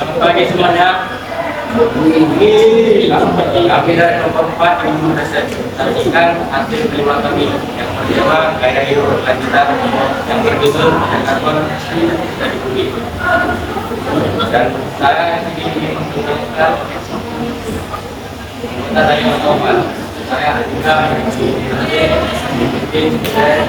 Selamat pagi semuanya. Ini kami dari kelompok 4 yang menyaksikan hasil kelima kami yang bertema gaya hidup berkelanjutan yang berjudul karbon dari bumi. Dan saya ingin mengucapkan kita dari kelompok 4. Saya juga mungkin saya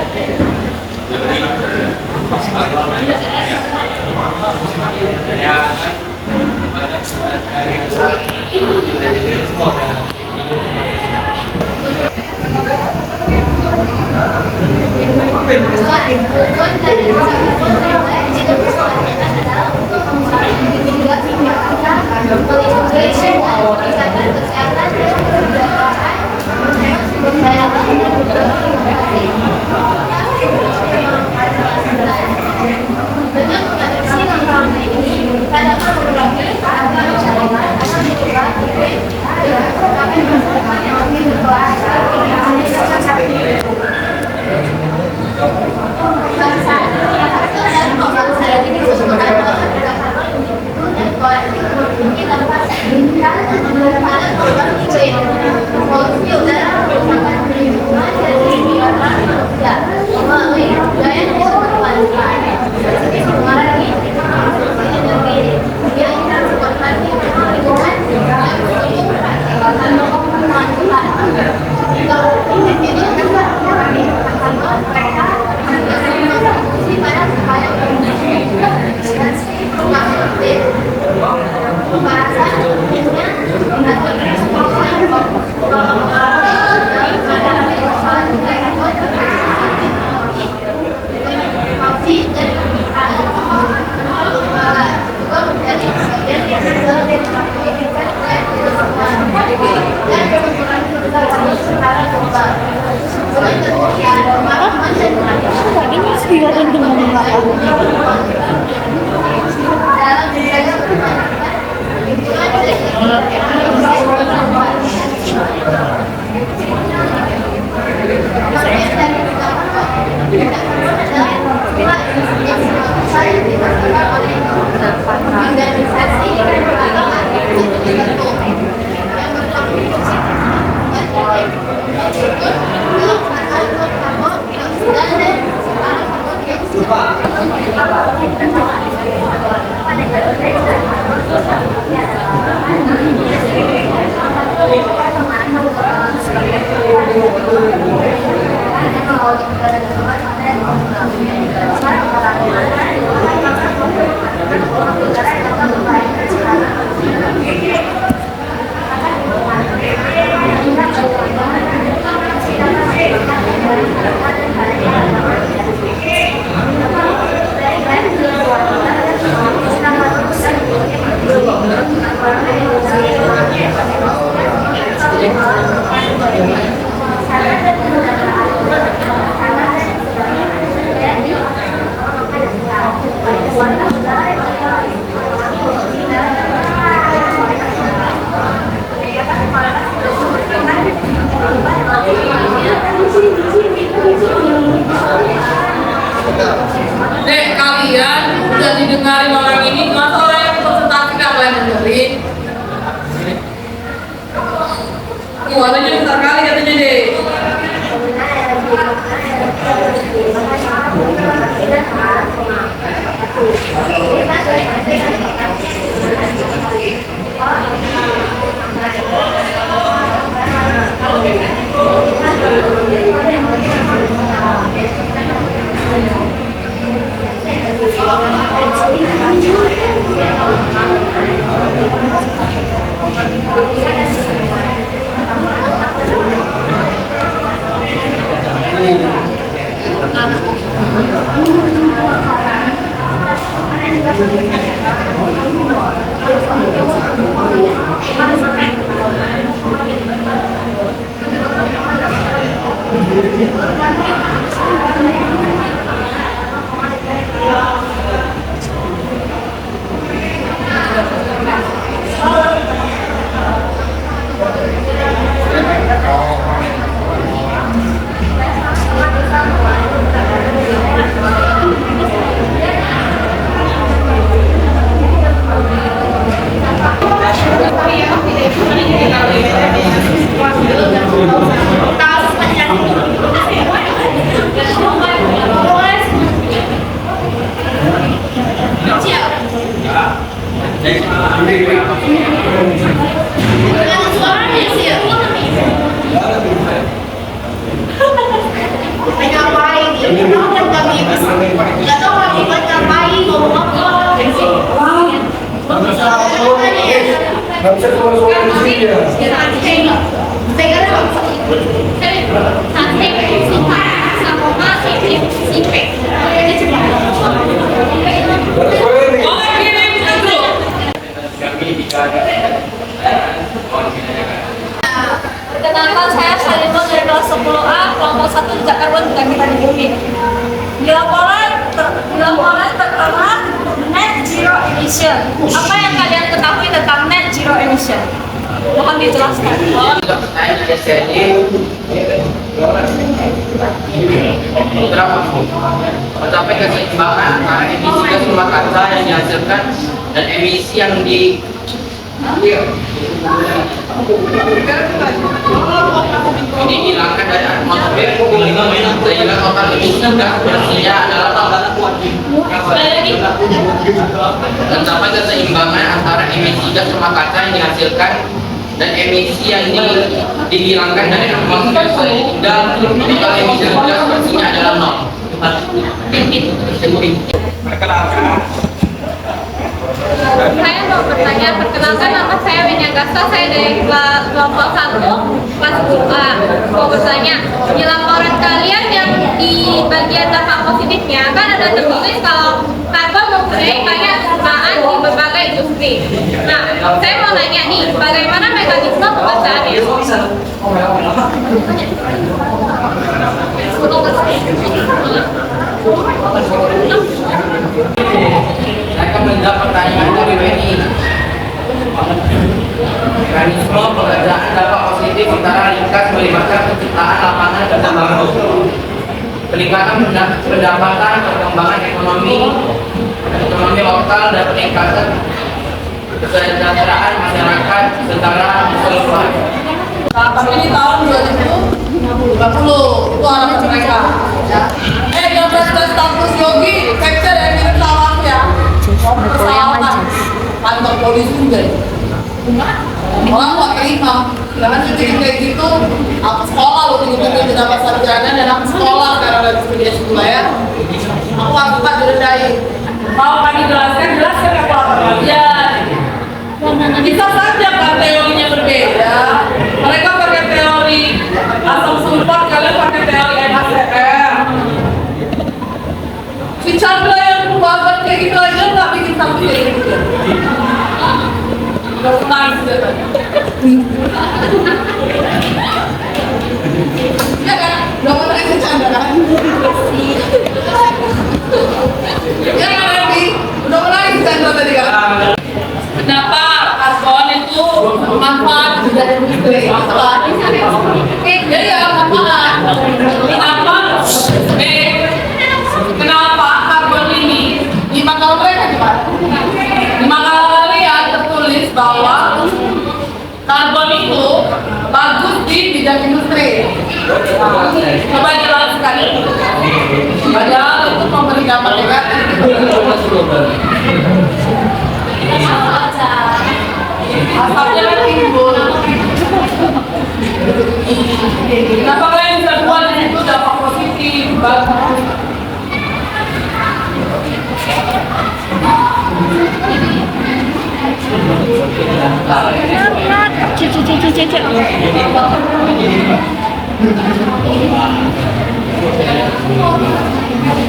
Ngapain? Nggak tahu akibat ngapain, ngomong apa. Nggak bisa keluar-keluar di sini ya. Perkenalkan, saya Salimah dari kelas 10A, kelompok 1 di Jakarta juga kita di bumi. Di laporan tertera net zero emission. Apa yang kalian ketahui tentang net zero emission? Mohon dijelaskan. Mencapai keseimbangan antara emisi gas rumah kaca yang dihasilkan dan emisi yang dihilangkan dari atmosfer sehingga total emisi gas bersihnya adalah mencapai keseimbangan antara emisi gas rumah kaca yang dihasilkan dan emisi yang dihilangkan dari atmosfer sehingga total emisi gas bersihnya adalah 0. Saya mau bertanya, perkenalkan nama saya Winyagasa, saya dari kelompok 1 kelas 10A. Mau bertanya, di laporan kalian yang di bagian dampak positifnya kan ada tertulis kalau karbon mempunyai banyak kegunaan di berbagai industri. Nah, saya mau nanya nih, bagaimana mekanisme pembacaannya? Saya akan menjawab pertanyaan dari Benny. Mekanisme pengerjaan dampak positif secara ringkas melibatkan penciptaan lapangan kerja baru, peningkatan pendapatan, perkembangan ekonomi lokal dan peningkatan kesejahteraan masyarakat secara keseluruhan. Nah, tapi ini tahun 2020 itu harapan mereka. Ya. Yang tes status Yogi, capture yang kirim salam ya. Persalaman kantor polisi juga. Orang nggak terima, jangan bikin kayak gitu. Aku sekolah loh, tinggi-tinggi dapat sarjana dan aku sekolah sekarang dari studi S2 ya. Aku nggak suka direndahin. Mau kami jelaskan aku apa kalian. Bisa saja kan teorinya berbeda. Mereka pakai teori asam sulfat, kalian pakai teori NaCl. Si Chandra yang buat kayak gitu aja nggak bikin sampai kayak gitu. Gak nangis dia tadi. Ya kan? Gak mau nangis si Chandra kan? Ya kan Randy? Udah mau nangis si Chandra tadi kan? Kenapa karbon itu manfaat dari industri? Jadi ya manfaat. Kenapa karbon ini di makalah mereka gimana? Di makalah kalian tertulis bahwa karbon itu bagus di bidang industri. Coba jelaskan. Padahal itu memberi dampak negatif. Asapnya kan timbul. Kenapa kalian bisa buat itu dampak positif, bagus?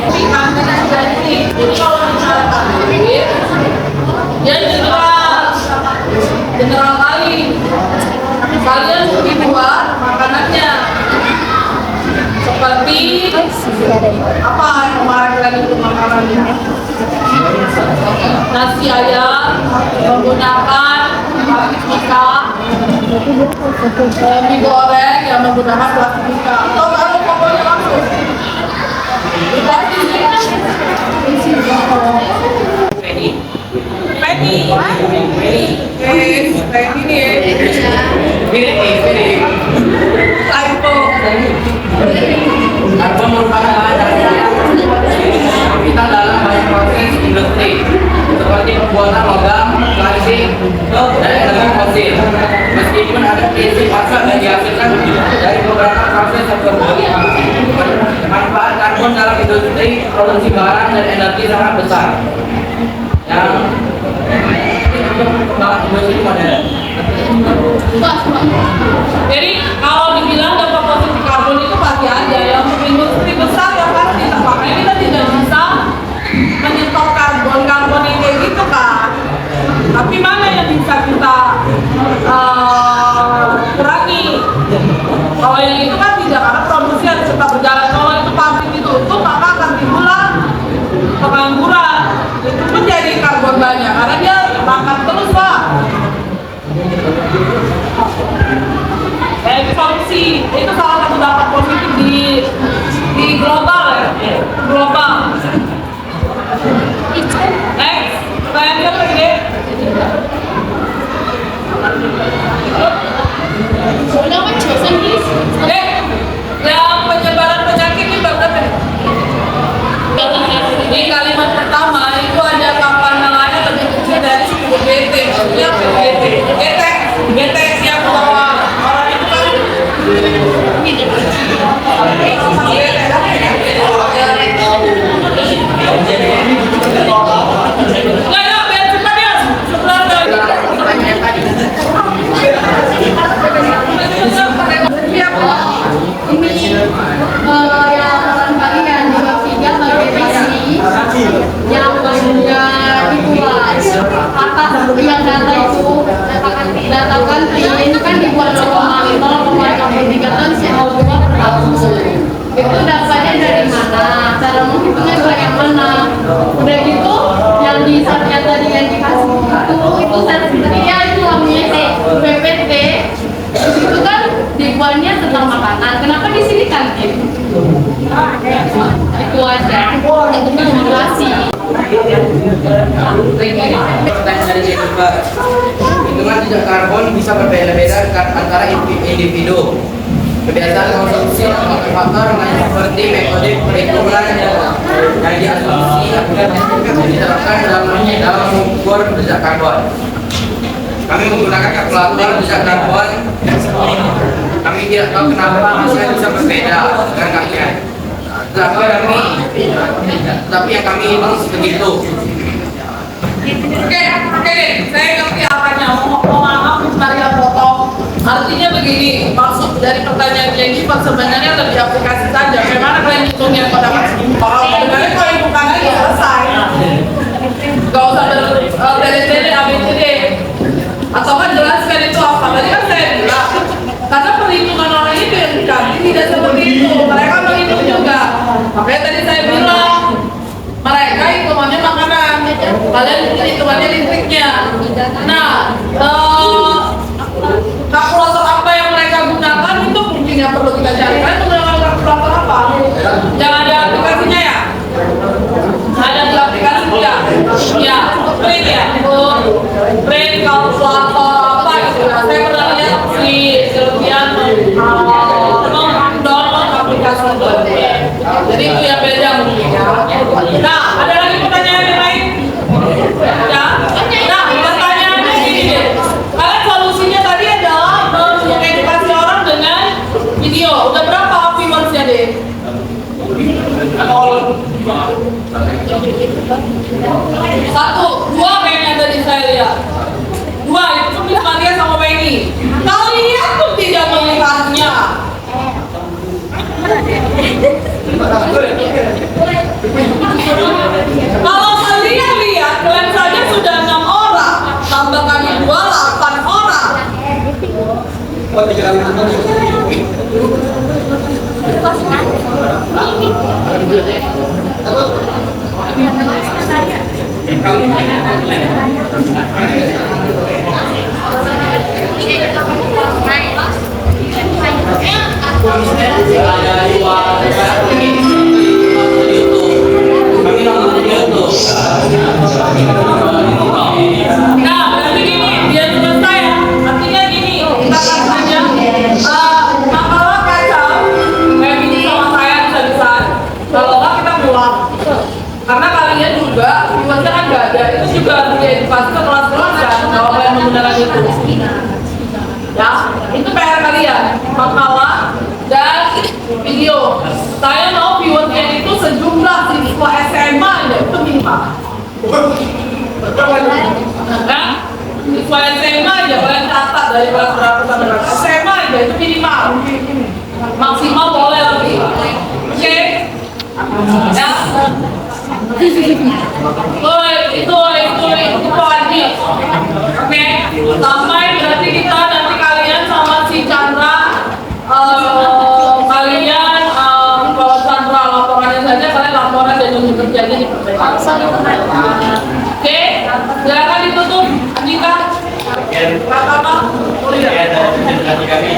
Jadi kalau bicara takdir, dia general kali. Kalian dibuat makanannya seperti apa yang kemarin kalian itu makanannya? Nasi ayam menggunakan plastika, mie goreng yang menggunakan plastika. Atau taruh pokoknya langsung. Penny nih ya. Typo. Karbon merupakan bahan dasar kita dalam banyak proses industri seperti pembuatan logam, industri produksi barang dan energi sangat besar yang perkembangan industri modern. Jadi kalau dibilang dampak positif karbon itu pasti ada ya, untuk industri besar ya pasti, makanya kita tidak bisa menyetop karbon yang kayak gitu kan. Tapi mana yang bisa kita kurangi? Kalau yang itu kan tidak, karena produksi harus tetap berjalan. Kalau itu pabrik ditutup maka akan timbullah pengangguran. Itu pun jadi karbon banyak karena dia makan terus lah. Solusi itu salah satu dampak positif di global ya, global. Next, pertanyaan siapa lagi? Yang penyebaran penyakit ini berapa? Di kalimat pertama itu ada kapan nilainya lebih kecil dari 10 BT, maksudnya BT yang bawa orang itu kan yang data itu datakan itu kan dibuat 0,3 ton CO2 per tahun. Itu datanya dari mana? Cara menghitungnya bagaimana? Udah gitu yang di satya tadi yang dikasih itu sertifikatnya itu namanya BPT. Itu kan dibuatnya tentang makanan. Kenapa di sini kantin? Itu aja. Terima kasih. Pertanyaan dari Jennifer, hitungan jejak karbon bisa berbeda-beda antara individu. Kebiasaan konsumsi faktor lain seperti metode perhitungan yang diasumsi akan diterapkan dalam mengukur jejak karbon. Kami menggunakan kalkulator jejak karbon. Kami tidak tahu kenapa hasilnya bisa berbeda dengan kalian. Tapi yang kami hitung begitu. Oke, saya ngerti apanya. Mohon maaf saya potong. Artinya begini, maksud dari pertanyaan Jennifer sebenarnya lebih aplikasi saja. Bagaimana kalian hitungnya pada maksimum? Sebenarnya kalau hitungan aja selesai. Gak usah tele-tele ABCD. Atau kan jelaskan itu apa? Tadi kan saya bilang, karena perhitungan orang itu yang dikasih tidak seperti itu. Mereka menghitung juga. Makanya tadi saya bilang, mereka hitungannya makanan, kalian hitungannya listriknya. Nah, kalkulator apa yang mereka gunakan itu mungkin yang perlu kita cari. Kalian menggunakan kalkulator apa? Jangan ada aplikasinya ya? Ada di aplikasi ya? Ya, print ya? Print kalkulator apa gitu. Nah, saya pernah lihat si Sylvian download aplikasi itu. Jadi itu yang beda mungkin ya. Nah, ada lagi pertanyaan yang lain? Ya? Nah, pertanyaannya gini deh. Kalian solusinya tadi adalah mengedukasi orang dengan video. Udah berapa viewersnya deh? Satu, dua kayaknya tadi saya lihat. Dua, itu Miss Maria sama Benny. Kalian tuh tidak melihatnya. Kalau kalian lihat, kalian saja sudah 6 orang, tambah kami 2, 8 orang. Nah, berarti gini, biar selesai ya. Artinya gini, kita saja makalah kacau kayak gini sama saya bisa-bisa. Kalau nggak kita pulang. Karena kalian juga, viewersnya kan nggak ada. Itu juga harus diedukasi ke kelas-kelas kan. minimal. Nah, siswa SMA aja kalian catat dari kelas berapa sampai berapa. SMA aja itu minimal. Maksimal boleh lebih. Oke? Ya. Itu wajib. Oke? Sampai berarti kita nanti kalian sama si Chandra kalian kalau Chandra laporannya saja kalian laporan dan untuk terjadi di perbaikan. Oke? Silakan ditutup. Andika. Kata apa? Ya, dan kami